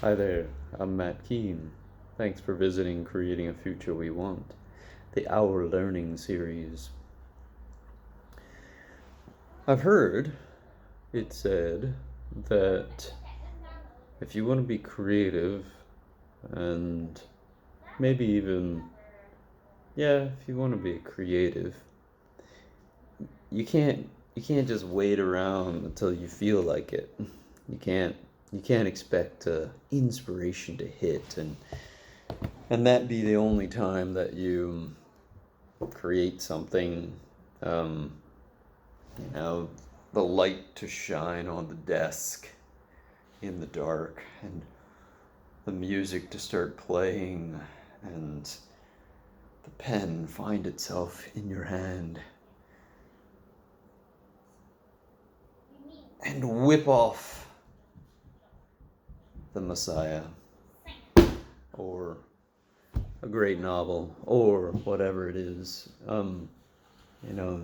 Hi there, I'm Matt Keene. Thanks for visiting Creating a Future We Want, the Our Learning series. I've heard it said that if you want to be creative and maybe even, if you want to be creative, you can't just wait around until you feel like it. You can't you can't expect inspiration to hit and that be the only time that you create something, um, you know, the light to shine on the desk in the dark and the music to start playing and the pen find itself in your hand and whip off the Messiah or a great novel or whatever it is. You know,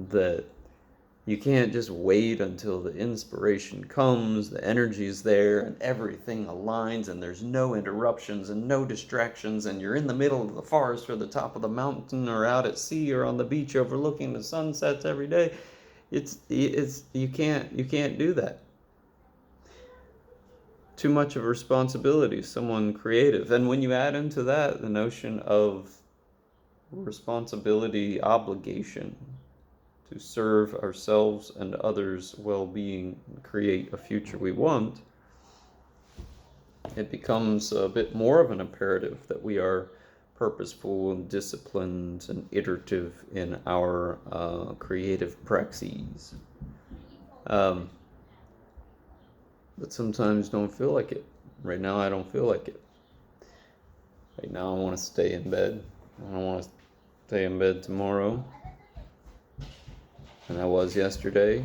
that you can't just wait until the inspiration comes, the energy's there, and everything aligns, and there's no interruptions and no distractions, and you're in the middle of the forest or the top of the mountain or out at sea or on the beach overlooking the sunsets every day. It's you can't do that. Too much of a responsibility, someone creative. And when you add into that the notion of responsibility, obligation to serve ourselves and others' well-being, create a future we want, it becomes a bit more of an imperative that we are purposeful and disciplined and iterative in our creative praxis. Um, but sometimes don't feel like it. Right now, I don't feel like it. Right now, I want to stay in bed. I don't want to stay in bed tomorrow. And I was yesterday.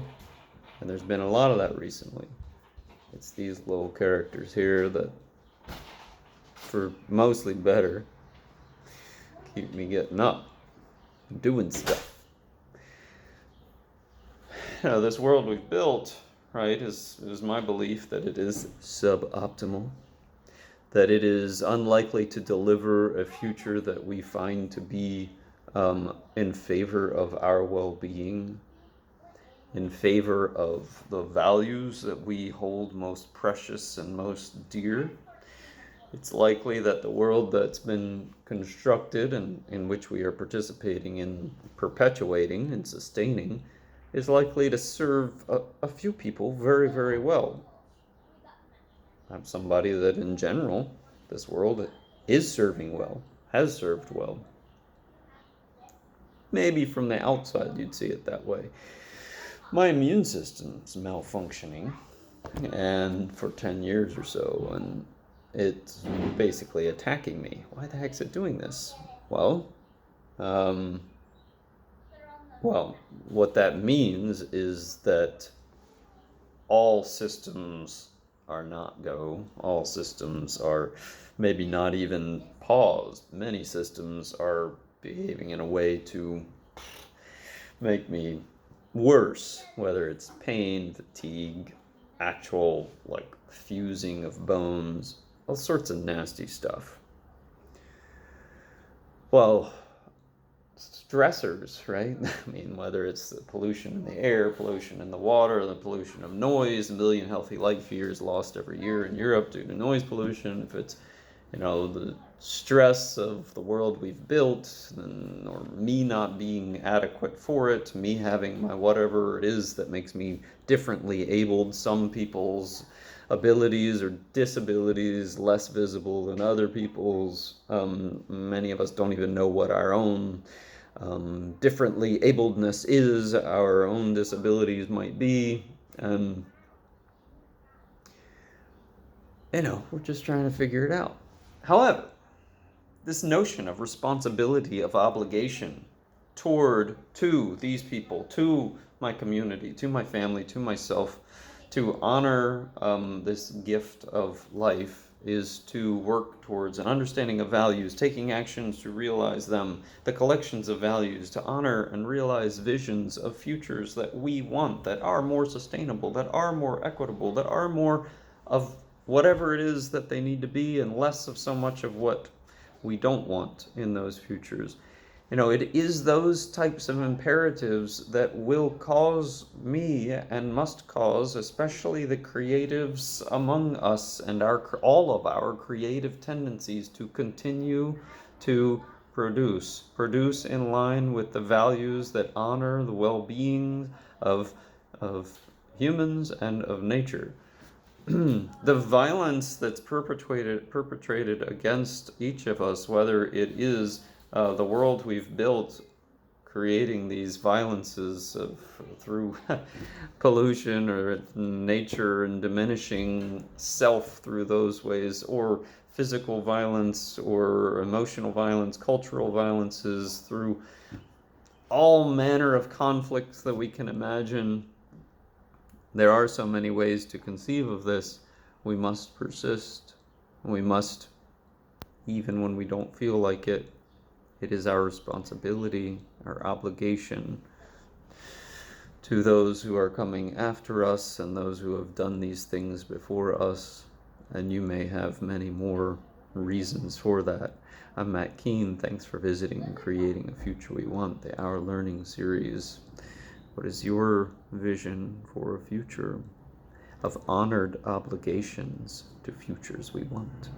And there's been a lot of that recently. It's these little characters here that, for mostly better, keep me getting up, doing stuff. This world we've built, right, is my belief that it is suboptimal, that it is unlikely to deliver a future that we find to be in favor of our well-being, in favor of the values that we hold most precious and most dear. It's likely that the world that's been constructed and in which we are participating in perpetuating and sustaining is likely to serve a few people very, very well. I'm somebody that in general, this world is serving well, has served well. Maybe from the outside you'd see it that way. My immune system's malfunctioning, and for 10 years or so, and it's basically attacking me. Why the heck's it doing this? Well, um, what that means is that all systems are not go. All systems are maybe not even paused. Many systems are behaving in a way to make me worse, whether it's pain, fatigue, actual like fusing of bones, all sorts of nasty stuff. Well, stressors, right? I mean, whether it's the pollution in the air, pollution in the water, the pollution of noise, 1 million healthy life years lost every year in Europe due to noise pollution, if it's, the stress of the world we've built, or me not being adequate for it, me having my whatever it is that makes me differently abled, some people's abilities or disabilities less visible than other people's. Many of us don't even know what our own differently abledness is, our own disabilities might be. And, we're just trying to figure it out. However, this notion of responsibility, of obligation to these people, to my community, to my family, to myself, to honor this gift of life is to work towards an understanding of values, taking actions to realize them, the collections of values, to honor and realize visions of futures that we want, that are more sustainable, that are more equitable, that are more of whatever it is that they need to be, and less of so much of what we don't want in those futures. It is those types of imperatives that will cause me and must cause, especially the creatives among us and all of our creative tendencies, to continue to produce in line with the values that honor the well-being of humans and of nature. The violence that's perpetrated against each of us, whether it is the world we've built, creating these violences through pollution, or nature and diminishing self through those ways, or physical violence or emotional violence, cultural violences, through all manner of conflicts that we can imagine. There are so many ways to conceive of this. We must persist. We must, even when we don't feel like it. It is our responsibility, our obligation to those who are coming after us and those who have done these things before us. And you may have many more reasons for that. I'm Matt Keene. Thanks for visiting Creating a Future We Want, the Our Learning series. What is your vision for a future of honored obligations to futures we want?